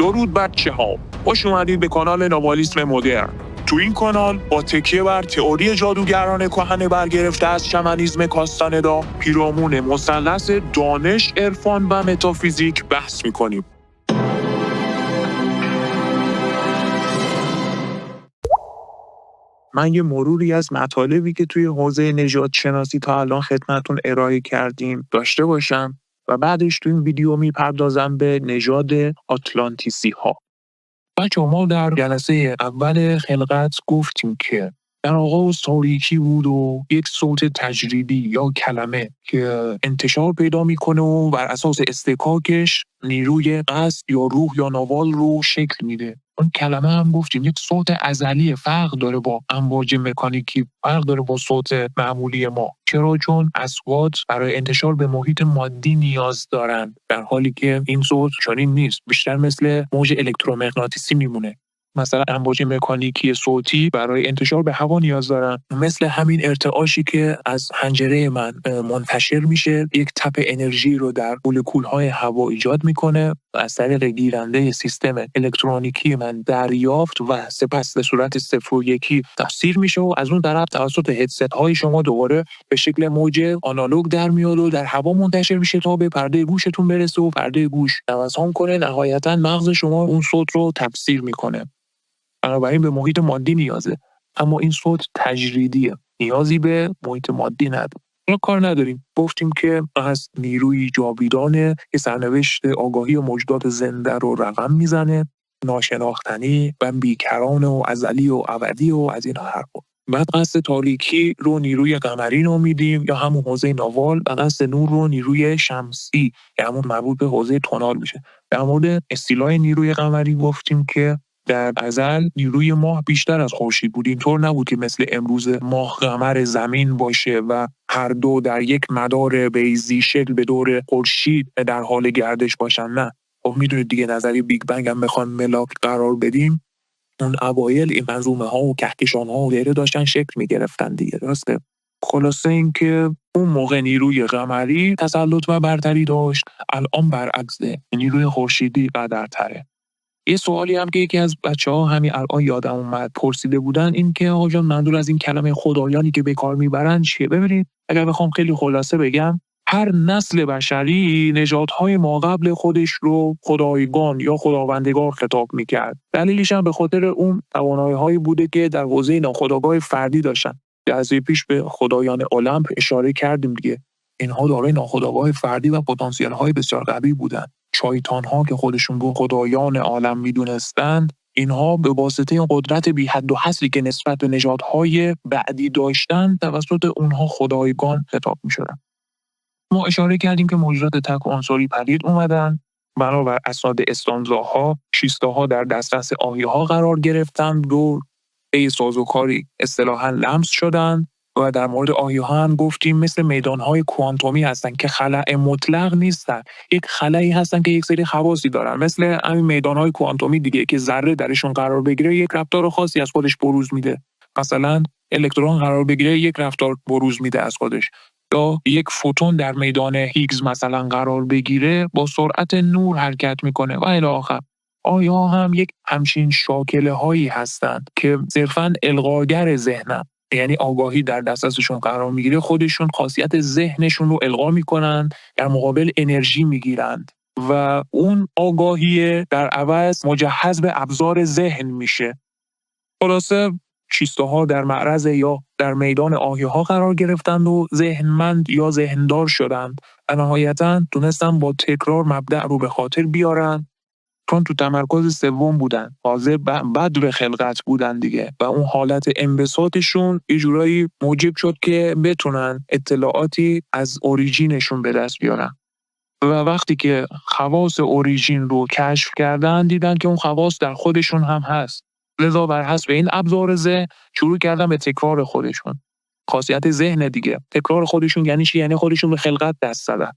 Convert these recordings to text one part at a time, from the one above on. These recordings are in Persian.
درود بچه‌ها، خوش اومدید به کانال نوالیسم مدرن. تو این کانال با تکیه بر تئوری جادوگران کهنه برگرفته از شمنیسم کاستاندا، پیرامون مثلث دانش، عرفان و متافیزیک بحث می‌کنیم. من یه مروری از مطالبی که توی حوزه نژاد شناسی تا الان خدمتتون ارائه کردیم داشته باشم و بعدش تو این ویدیو میپردازم به نژاد آتلانتیسی ها. بچه ما در جلسه اول خلقت گفتیم که در آغاز تاریکی بود و یک صوت تجریدی یا کلمه که انتشار پیدا میکنه و بر اساس استکاکش نیروی قصد یا روح یا نوال رو شکل میده. اون کلمه هم گفتیم یک صوت ازلی، فرق داره با امواج مکانیکی، فرق داره با صوت معمولی ما. چرا؟ چون اصوات برای انتشار به محیط مادی نیاز دارند، در حالی که این صوت چنین نیست، بیشتر مثل موج الکترومغناطیسی میمونه. مثلا امواج مکانیکی صوتی برای انتشار به هوا نیاز دارن، مثل همین ارتعاشی که از حنجره من منتشر میشه، یک تپ انرژی رو در مولکول‌های هوا ایجاد میکنه و از طریق گیرنده سیستم الکترونیکی من دریافت و سپس به صورت 0 و 1 تفسیر میشه و از اون طرف توسط هدست های شما دوباره به شکل موج آنالوگ در میاد و در هوا منتشر میشه تا به پرده گوشتون برسه و پرده گوش توسط کنه، نهایتا مغز شما اون صوت رو تفسیر میکنه. بنابراین به محیط مادی نیازه، اما این صوت تجریدیه، نیازی به محیط مادی نداره. ما کار نداریم. گفتیم که از نیروی جاویدانه که سرنوشت آگاهی و موجودات زنده رو رقم میزنه، ناشناختنی و بیکران و ازلی و ابدی و از این حرفا. بعد قصد تاریکی رو نیروی قمری نامیدیم یا همون حوزه ناوال، و قصد نور رو نیروی شمسی یا همون مربوط به حوزه تونال میشه. در مورد اصطلاح نیروی قمری گفتیم که در ازل نیروی ماه بیشتر از خورشید بود. اینطور نبود که مثل امروز ماه قمر زمین باشه و هر دو در یک مدار بیضی شکل به دور خورشید در حال گردش باشن. نه، خب میدونید دیگه، نظریه بیگ بنگ هم بخوان ملاک قرار بدیم، اون اوایل این منظومه ها و کهکشان ها و غیره داشتن شکل میگرفتن دیگه. درسته؟ خلاصه این که اون موقع نیروی قمری تسلط و برتری داشت، الان برعکسه، نیروی خورشیدی قدرتره. یه سوالی هم که یکی از بچه‌ها همین الان یادم اومد پرسیده بودن، این که آقا جان منظور از این کلمه خدایانی که به کار میبرن چیه؟ ببینید، اگر بخوام خیلی خلاصه بگم، هر نسل بشری نژادهای ماقبل خودش رو خدایگان یا خداوندگار خطاب میکرد. دلیلش هم به خاطر اون توانایی‌هایی بوده که در حوزه ناخودآگاه فردی داشتن. جلسه پیش به خدایان المپ اشاره کردیم دیگه. اینها دارای ناخودآگاه فردی و پتانسیل‌های بسیار قوی بودن. شایطان‌ها که خودشون رو خدایان عالم میدونستند، اینها به واسطه این قدرت بی حد و حصری که نسبت به نژادهای بعدی داشتند، توسط اونها خدایگان خطاب می‌شدن. ما اشاره کردیم که موجودات تک و عنصری پدید اومدن، بنابر اسناد استانزاها شیسته‌ها در دسترس آهی‌ها قرار گرفتند و به سازوکاری اصطلاحاً لمس شدند. و در مورد آهی‌ها هم گفتیم مثل میدان‌های کوانتومی هستن که خلأ مطلق نیستن، یک خلایی هستن که یک سری خواصی دارن، مثل همین میدان‌های کوانتومی دیگه که ذره درشون قرار بگیره یک رفتار خاصی از خودش بروز میده. مثلا الکترون قرار بگیره یک رفتار بروز میده از خودش، یا یک فوتون در میدان هیگز مثلا قرار بگیره با سرعت نور حرکت میکنه و الی آخر. آیاها هم یک همچین شاکله هایی هستند که صرفاً القاگر ذهنن، یعنی آگاهی در دسترسشون قرار میگیره، خودشون خاصیت ذهنشون رو القا میکنن، در مقابل انرژی میگیرند و اون آگاهی در عوض مجهز به ابزار ذهن میشه. خلاصه چیسته‌ها در معرض یا در میدان آهی‌ها قرار گرفتند و ذهنمند یا ذهندار شدند و نهایتاً تونستن با تکرار مبدأ رو به خاطر بیارن، چون تو تمرکز سوم بودن، حاضر بدر خلقت بودن دیگه، و اون حالت انبساطشون یه جورایی موجب شد که بتونن اطلاعاتی از اوریجینشون به دست بیارن. و وقتی که خواص اوریجین رو کشف کردن، دیدن که اون خواص در خودشون هم هست. لذا بر حسب این ابزار ذهن شروع کردن به تکرار خودشون. خاصیت ذهن دیگه، تکرار خودشون یعنی چی؟ یعنی خودشون به خلقت دست زدن.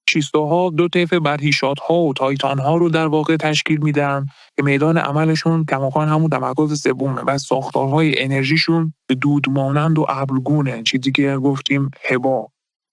شیسته‌ها دو طیف برهیشات‌ها و تایتان‌ها رو در واقع تشکیل میدن که میدان عملشون کماکان همون تمرکز سومه و ساختارهای انرژیشون به دود مانند و ابرگونه، چیزی که گفتیم هبا.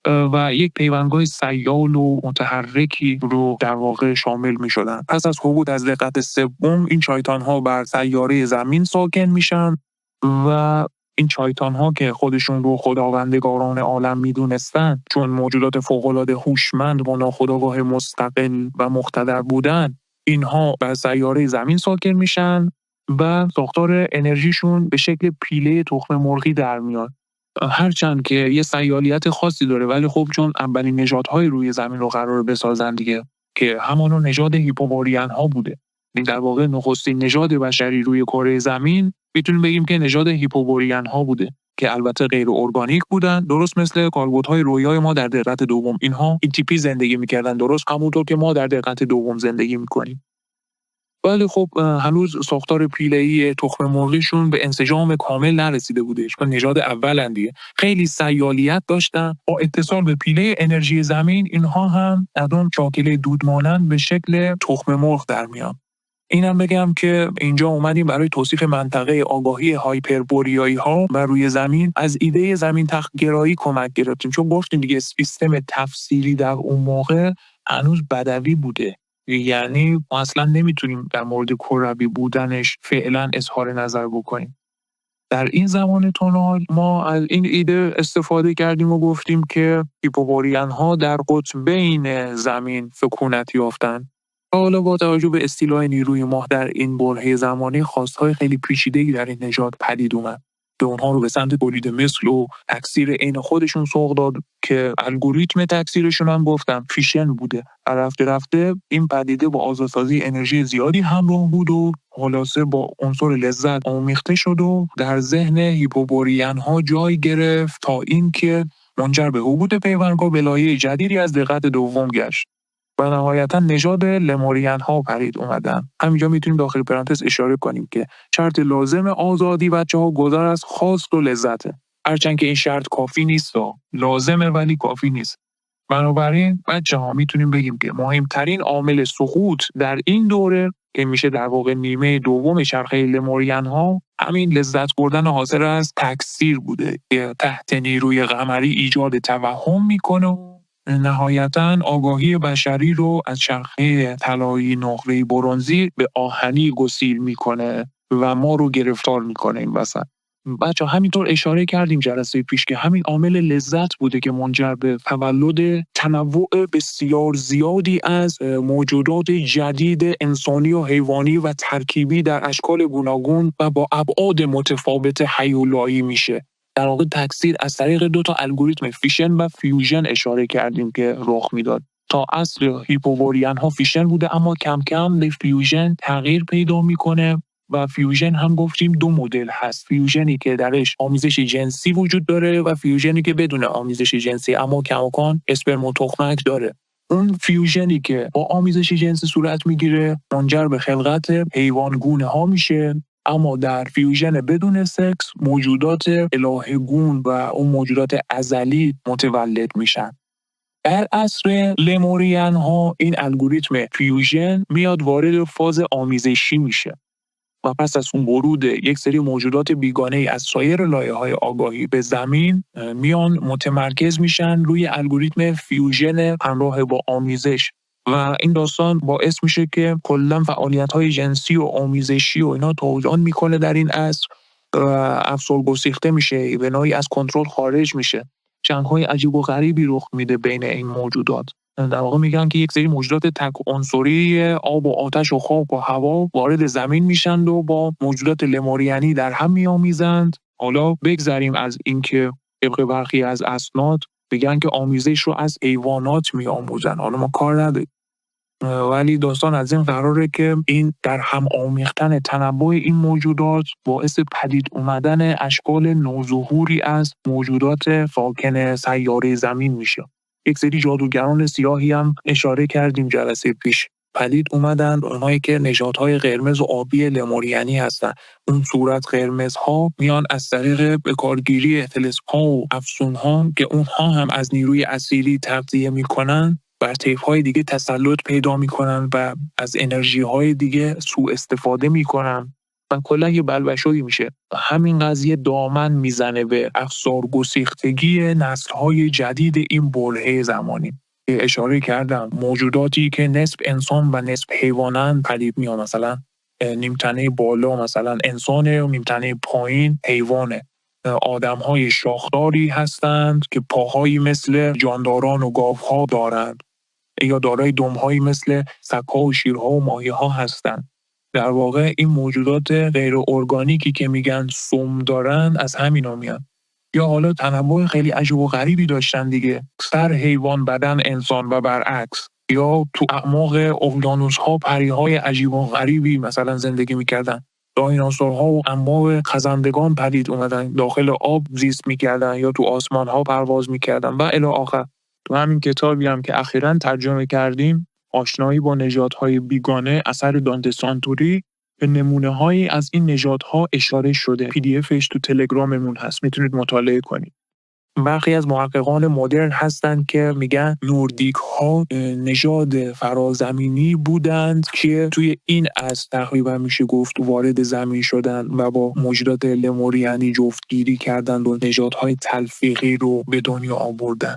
و یک پیوندگاه سیال و متحرکی رو در واقع شامل می شدن. پس از هبوط از دقت سوم این شایطان ها بر سیاره زمین ساکن میشن و این شایطان ها که خودشون رو خداوندگاران عالم میدونستن، چون موجودات فوق‌العاده هوشمند و ناخودآگاه مستقل و مقتدر بودن، اینها بر سیاره زمین ساکن میشن و ساختار انرژیشون به شکل پیله تخم مرغی در میاد. هرچند که یه سیالیت خاصی داره، ولی خب چون اولین نژادهای روی زمین رو قرار بسازن دیگه، که همانو نژاد هیپوبوریان ها بوده. این در واقع نخستین نژاد بشری روی کره زمین میتونیم بگیم که نژاد هیپوبوریان ها بوده، که البته غیر ارگانیک بودن، درست مثل کالبدهای رویای ما در دقت دوم. اینها این تیپی زندگی میکردن، درست همونطور که ما در دقت دوم زندگی میکنیم. ولی خب هنوز ساختار پیله‌ای تخم مرغیشون به انسجام کامل نرسیده بودش و نژاد اولن دیگه. خیلی سیالیت داشتن. با اتصال به پیله انرژی زمین اینها هم از اون چاکله دود مانند به شکل تخم مرغ در میان. اینم بگم که اینجا اومدیم برای توصیف منطقه آگاهی هایپربوریایی ها و روی زمین از ایده زمین تخت گرایی کمک گرفتیم، چون گفتیم دیگه سیستم تفسیری در اون موقع هنوز بدوی بوده. یعنی ما اصلا نمیتونیم در مورد کروی بودنش فعلا اظهار نظر بکنیم. در این زمان تونال ما از این ایده استفاده کردیم و گفتیم که هیپوبوریان ها در قطبین زمین سکونت یافتند. حالا با توجه به استیلای نیروی ماه در این برهه زمانی، خواستهای خیلی پیچیده‌ای در این نژاد پدید اومد. به اونها رو به سمت تولید مثل و تکثیر عین خودشون سوق داد که الگوریتم تکثیرشون هم گفتم فیشن بوده. رفته رفته این پدیده با آزادسازی انرژی زیادی همراه بود و خلاصه با عنصر لذت آمیخته شد و در ذهن هیپوبوریان ها جای گرفت تا اینکه منجر به هبوط پیوندگاه به لایه جدیدی از دقت دوم گشت. و نهایتا نژاد لموریان ها پدید اومدن. همینجا میتونیم داخل پرانتز اشاره کنیم که شرط لازم آزادی بچه‌ها گذر از خواست و لذته. هرچند که این شرط کافی نیست، لازمه ولی کافی نیست. بنابراین بچه‌ها میتونیم بگیم که مهمترین عامل سقوط در این دوره که میشه در واقع نیمه دوم چرخه لموریان ها، همین لذت بردن حاصل از تکثیر بوده که تحت نیروی قمری ایجاد توهم میکنه و نهایتاً آگاهی بشری رو از چرخه طلایی نقره‌ای برنزی به آهنی گسیل میکنه و ما رو گرفتار میکنه این وسط. بچه همینطور اشاره کردیم جلسه پیش که همین عامل لذت بوده که منجر به تولد تنوع بسیار زیادی از موجودات جدید انسانی و حیوانی و ترکیبی در اشکال گوناگون و با ابعاد متفاوت هیولایی میشه. در واقع تکثیر از طریق دو تا الگوریتم فیشن و فیوژن اشاره کردیم که رخ میداد. تا اصل هیپوبوریان ها فیشن بوده، اما کم کم به فیوژن تغییر پیدا میکنه و فیوژن هم گفتیم دو مدل هست. فیوژنی که درش آمیزش جنسی وجود داره و فیوژنی که بدون آمیزش جنسی اما کماکان اسپرم و تخمک داره. اون فیوژنی که با آمیزش جنسی صورت میگیره منجر به خلقت حیوان گونه ها میشه، اما در فیوژن بدون سکس موجودات الهه‌گون و اون موجودات ازلی متولد میشن. در عصر لموریان ها این الگوریتم فیوژن میاد وارد فاز آمیزشی میشه و پس از اون ورود یک سری موجودات بیگانه از سایر لایه‌های آگاهی به زمین میان متمرکز میشن روی الگوریتم فیوژن همراه با آمیزش و این داستان باعث میشه که کلا فعالیت‌های جنسی و آمیزشی و اینا توجیه میکنه در این عصر و افسر گسیخته میشه، به نوعی از کنترل خارج میشه. جنگ‌های عجیب و غریبی رخ میده بین این موجودات. در واقع میگن که یک سری موجودات تک عنصری آب و آتش و خاک و هوا وارد زمین میشن و با موجودات لموریانی در هم میآمیزند. حالا بگذریم از اینکه طبق برخی از اسناد بگن که آمیزش رو از حیوانات میآموزن. حالا ما کار نداریم، ولی داستان از این قراره که این در هم آمیختن تنوع این موجودات باعث پدید اومدن اشکال نوظهوری از موجودات ساکن سیاره زمین میشه. یک سری جادوگران سیاهی هم اشاره کردیم جلسه پیش پدید اومدن، اونایی که نژادهای قرمز و آبی لموریانی هستن. اون صورت قرمزها میان از طریق بکارگیری تلسکوپ و افسونها که اونها هم از نیروی اسیری تغذیه میکنن بر طیف‌های دیگه تسلط پیدا میکنن و از انرژی‌های دیگه سوء استفاده میکنن و کلا یه بلبشویی میشه. همین قضیه دامن میزنه به افسار گسیختگی نسل‌های جدید این برهه زمانی. اشاره کردم موجوداتی که نصف انسان و نصف حیوانن پدید میان. مثلا نیمتنه بالا مثلا انسانه و نیمتنه پایین حیوانه. آدم‌های شاخداری هستند که پاهایی مثل جانداران و گاوها دارند یا دارای دم‌هایی مثل سگ‌ها و شیرها و ماهی‌ها هستند. در واقع این موجودات غیر ارگانیکی که میگن سم دارن از همینا میان. یا حالا تنوع خیلی عجیب و غریبی داشتن دیگه. سر حیوان بدن انسان و برعکس. یا تو اعماق اقیانوس‌ها پری‌های عجیب و غریبی مثلا زندگی میکردن. دایناسورها و انواع خزندگان پدید اومدن، داخل آب زیست میکردن یا تو آسمان‌ها پرواز میکردن و الی آخر. تو همین کتابی هم که اخیراً ترجمه کردیم، آشنایی با نژادهای بیگانه اثر دانته سانتوری، به نمونه‌هایی از این نژادها اشاره شده. PDFش تو تلگراممون هست، میتونید مطالعه کنید. برخی از محققان مدرن هستند که میگن نوردیک ها نژاد فرازمینی بودند که توی این عصر تقریبا میشه گفت وارد زمین شدن و با موجودات لموریانی جفتگیری کردند و نژادهای تلفیقی رو به دنیا آوردن.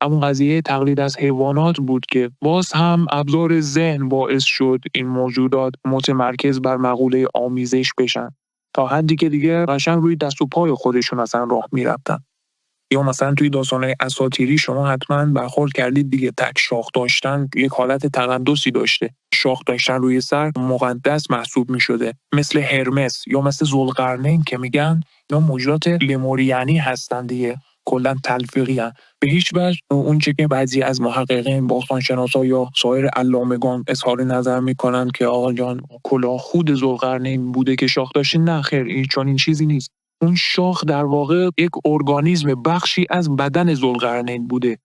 اما قضیه تقلید از حیوانات بود که باز هم ابزار ذهن باعث شد این موجودات متمرکز بر مقوله آمیزش بشن، تا حدی که دیگه قشنگ روی دست و پای خودشون اصلا راه میرفتن. یا مثلا توی داستان‌های اساطیری شما حتما برخورد کردید دیگه، تک شاخ داشتن یک حالت تقدسی داشته. شاخ داشتن روی سر مقدس محسوب می‌شده، مثل هرمس یا مثل ذوالقرنین که میگن اینا موجودات لموریانی هستن دیگه، کلا تلفیقی هستن. به هیچ وجه اون چه که بعضی از محققین، باستانشناسا یا سایر علامگان اظهار نظر میکنن که آقا جان کلاه خود ذوالقرنین بوده که شاخ داشته، نه خیر، این چنین چیزی نیست. اون شاخ در واقع یک ارگانیسم بخشی از بدن ذوالقرنین بوده.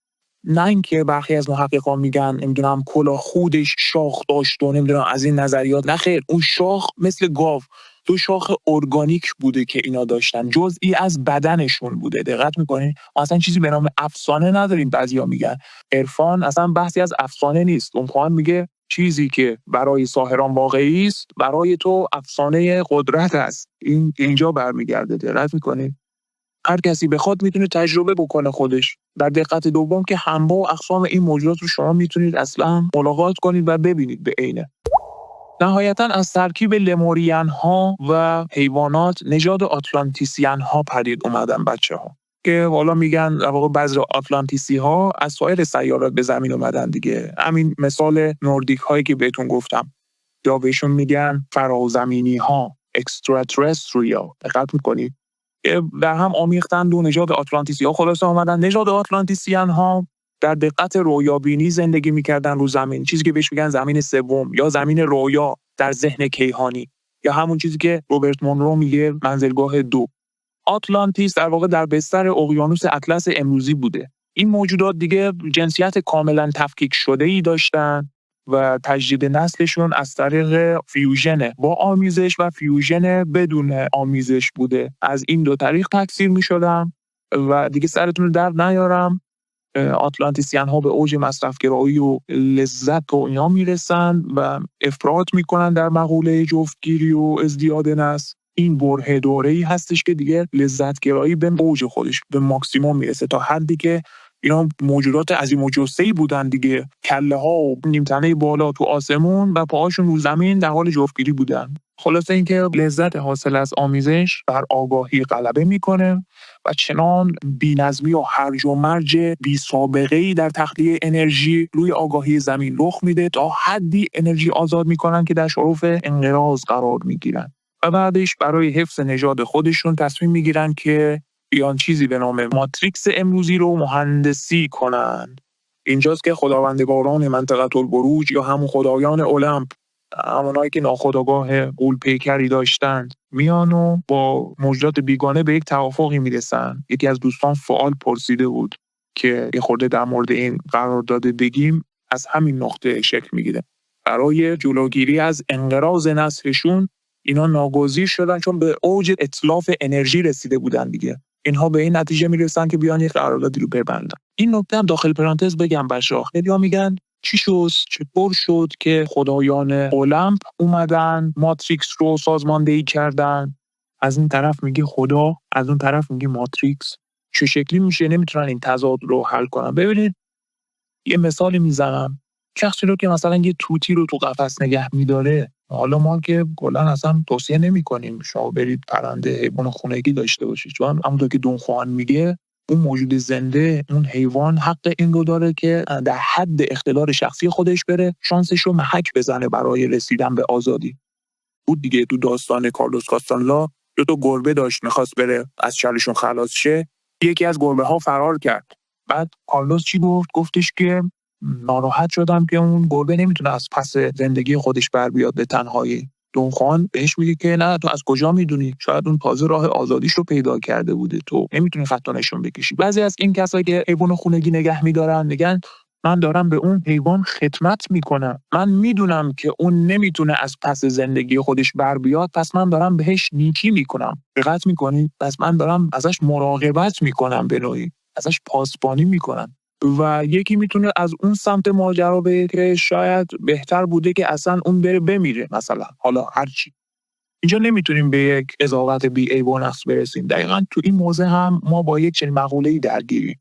نه اینکه برخی از محققان میگن نمیدونم کلاه خودش شاخ داشت و نمیدونم از این نظریات، نه خیر، اون شاخ مثل گاو دو شاخ ارگانیک بوده که اینا داشتن، جزئی از بدنشون بوده. دقت میکنین؟ اصلا چیزی به نام افسانه نداریم. بعضیا میگن عرفان اصلا بحثی از افسانه نیست. اون قرآن میگه چیزی که برای ساحران واقعی است برای تو افسانه قدرت است. این اینجا برمیگرده. دقت میکنین؟ هر کسی بخواد میتونه تجربه بکنه خودش. در دقت دوم که انواع و اقسام این موجودات رو شما میتونید اصلا ملاقات کنید و ببینید به عینه. نهایتاً از ترکیب لموریان ها و حیوانات نژاد آتلانتیسیان ها پدید اومدن بچه‌ها، که حالا میگن در واقع بذر آتلانتیسی ها از سایر سیارات به زمین اومدن دیگه. همین مثال نوردیک هایی که بهتون گفتم، یا بهشون میگن فرازمینی ها، اکستراترستریال. دقت میکنید؟ در هم آمیختند و نژاد آتلانتیسی ها خلاصه آمدن. نژاد آتلانتیسیان ها در دقت رویابینی زندگی میکردن رو زمین، چیزی که بهش میگن زمین سوم یا زمین رویا در ذهن کیهانی، یا همون چیزی که روبرت مونرو میگه منزلگاه 2. آتلانتیس در واقع در بستر اقیانوس اطلس امروزی بوده. این موجودات دیگه جنسیت کاملا تفکیک شده‌ای داشتن و تجدید نسلشون از طریق فیوژن با آمیزش و فیوژن بدون آمیزش بوده. از این دو طریق تکثیر می‌شدن و دیگه سرتون رو در نیارم. آتلانتیسیان ها به اوج مصرفگرایی و لذت و اینا میرسن و افراط میکنن در مقوله جفتگیری و ازدیاد نسل. این برهه دوره‌ای هستش که دیگه لذتگرایی به اوج خودش به ماکسیموم میرسه، تا حدی که اینا موجودات عظیم و جثه‌ای بودن دیگه، کله ها و نیمتنه بالا تو آسمون و پاهاشون رو زمین در حال جفتگیری بودن. خلاصه اینکه لذت حاصل از آمیزش بر آگاهی غلبه میکنه و چنان بی‌نظمی و هرج و مرج بی سابقه‌ای در تخلیه انرژی روی آگاهی زمین رخ میده، تا حدی انرژی آزاد میکنن که در شرف انقراض قرار میگیرن و بعدش برای حفظ نژاد خودشون تصمیم میگیرن که بیان چیزی به نام ماتریکس امروزی رو مهندسی کنن. اینجاست که خداوندگاران منطقه البروج یا همون خدایان المپ، همونایی که ناخودآگاه غول پیکری داشتند، میان و با موجودات بیگانه به یک توافقی میرسن. یکی از دوستان سوال پرسیده بود که یه خورده در مورد این قرارداد بگیم، از همین نقطه شکل میگیره. برای جلوگیری از انقراض نسلشون اینا ناگزیر شدن، چون به اوج اتلاف انرژی رسیده بودن دیگه. اینها به این نتیجه میرسن که بیان یک قراردادی رو ببندن. این نکته هم داخل پرانتز بگم بچه‌ها، خیلی‌ها میگن چی شد؟ چطور شد که خدایان المپ اومدن ماتریکس رو سازماندهی کردن؟ از این طرف میگه خدا، از اون طرف میگه ماتریکس. چه شکلی میشه؟ نمیتونن این تضاد رو حل کنن. ببینید یه مثالی میزنم. شخصی رو که مثلا یه توتی رو تو قفس نگه میداره، حالا ما که کلا اصلا توصیه نمی‌کنیم شما برید پرنده حیوان خونگی داشته باشید، چون همونطور که دون خوان میگه اون موجود زنده، اون حیوان حق این رو داره که در حد اختلال شخصی خودش بره شانسش رو محک بزنه برای رسیدن به آزادی. بود دیگه تو داستان کارلوس کاستانلا 2 گربه داشت میخواست بره از چالشون خلاص شه، یکی از گربه ها فرار کرد. بعد کارلوس چی گفت؟ گفتش که ناراحت شدم که اون گربه نمیتونه از پس زندگی خودش بر بیاد به تنهایی. دون خوان بهش میگه که نه، تو از کجا میدونی؟ شاید اون تازه راه آزادیش رو پیدا کرده بوده، تو نمیتونی خط نشون بکشی. بعضی از این کسایی که حیوان خونگی نگه میدارن میگن من دارم به اون حیوان خدمت میکنم، من میدونم که اون نمیتونه از پس زندگی خودش بر بیاد، پس من دارم بهش نیکی میکنم. دقت میکنی؟ پس من دارم ازش مراقبت میکنم، به نوعی ازش پاسبانی میکنم. و یکی میتونه از اون سمت ماجرا بگه که شاید بهتر بوده که اصلا اون بره بمیره مثلا، حالا هرچی. اینجا نمیتونیم به یک قضاوت بی عیب و نقص برسیم. دقیقاً تو این موضوع هم ما با یک چنین مقوله‌ای درگیریم.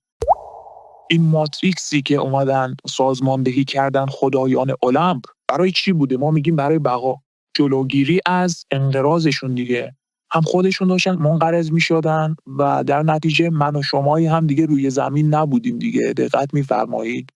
این ماتریکسی که اومدن سازماندهی کردن خدایان المپ برای چی بوده؟ ما میگیم برای بقا، جلوگیری از انقراضشون دیگه. هم خودشون داشتن منقرض میشدن و در نتیجه من و شمایی هم دیگه روی زمین نبودیم دیگه. دقت میفرمایید؟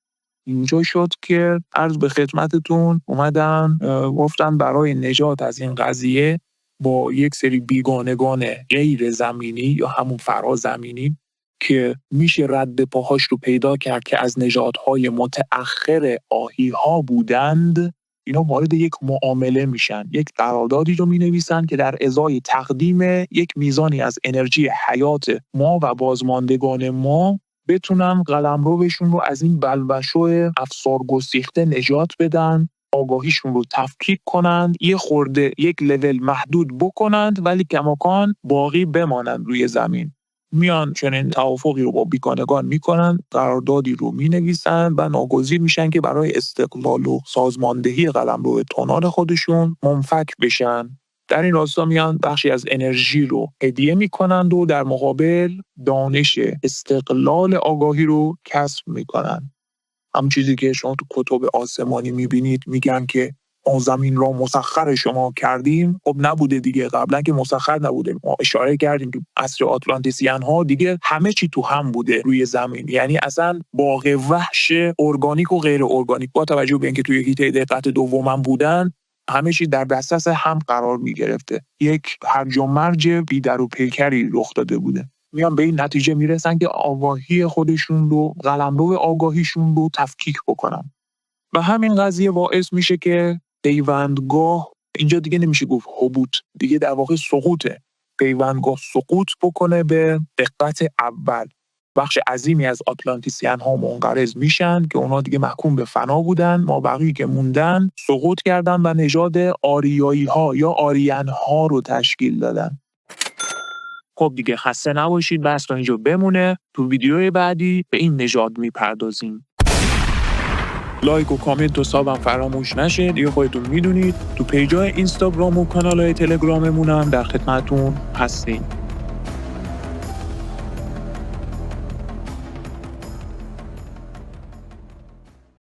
اینجا شد که عرض به خدمتتون اومدن گفتن برای نجات از این قضیه با یک سری بیگانگان غیر زمینی یا همون فرازمینی که میشه رد پاهاش رو پیدا کرد که از نژادهای متأخر آهی‌ها بودند، اینا وارد یک معامله میشن، یک قراردادی رو مینویسن که در ازای تقدیم یک میزانی از انرژی حیات ما و بازماندگان ما بتونن قلمروشون رو از این بلبشو افسار گسیخته نجات بدن، آگاهیشون رو تفکیک کنند، یه خورده یک لول محدود بکنند ولی کماکان باقی بمانند روی زمین. میان چنین توافقی رو با بیگانگان میکنن، قراردادی رو مینویسن و ناگزیر میشن که برای استقلال و سازماندهی قلمرو تونال خودشون منفک بشن. در این راستا میان بخشی از انرژی رو هدیه میکنند و در مقابل دانش استقلال آگاهی رو کسب میکنن. همون چیزی که شما تو کتب آسمانی میبینید، میگن که ما زمین را مسخر شما کردیم. خب نبوده دیگه، قبلا که مسخر نبوده. ما اشاره کردیم تو عصر آتلانتیسیان ها دیگه همه چی تو هم بوده روی زمین، یعنی اصلا باغ وحش ارگانیک و غیر ارگانیک با توجه به اینکه توی هیته دقت دوم بودن، همه چی در دسترس هم قرار میگرفته. یک هرج و مرج بی در و پیکری رخ داده بوده. میان به این نتیجه میرسن که آگاهی خودشون رو، قلمرو آگاهیشون رو تفکیک بکنن. و همین قضیه باعث میشه که پیوندگاه، اینجا دیگه نمیشه گفت هبوط، دیگه در واقع سقوطه. پیوندگاه سقوط بکنه به دقت اول. بخش عظیمی از آتلانتیسیان ها منقرض میشن که اونا دیگه محکوم به فنا بودن، ما بقیه که موندن سقوط کردن و نژاد آریایی ها یا آریان ها رو تشکیل دادن. خب دیگه خسته نباشید، بس تا اینجا بمونه. تو ویدیوی بعدی به این نژاد میپردازیم. لایک و کامنت و سابم فراموش نشه. دیگه خودتون میدونید تو پیجای اینستاگرام و کانالای تلگراممون هم در خدمتتون هستیم.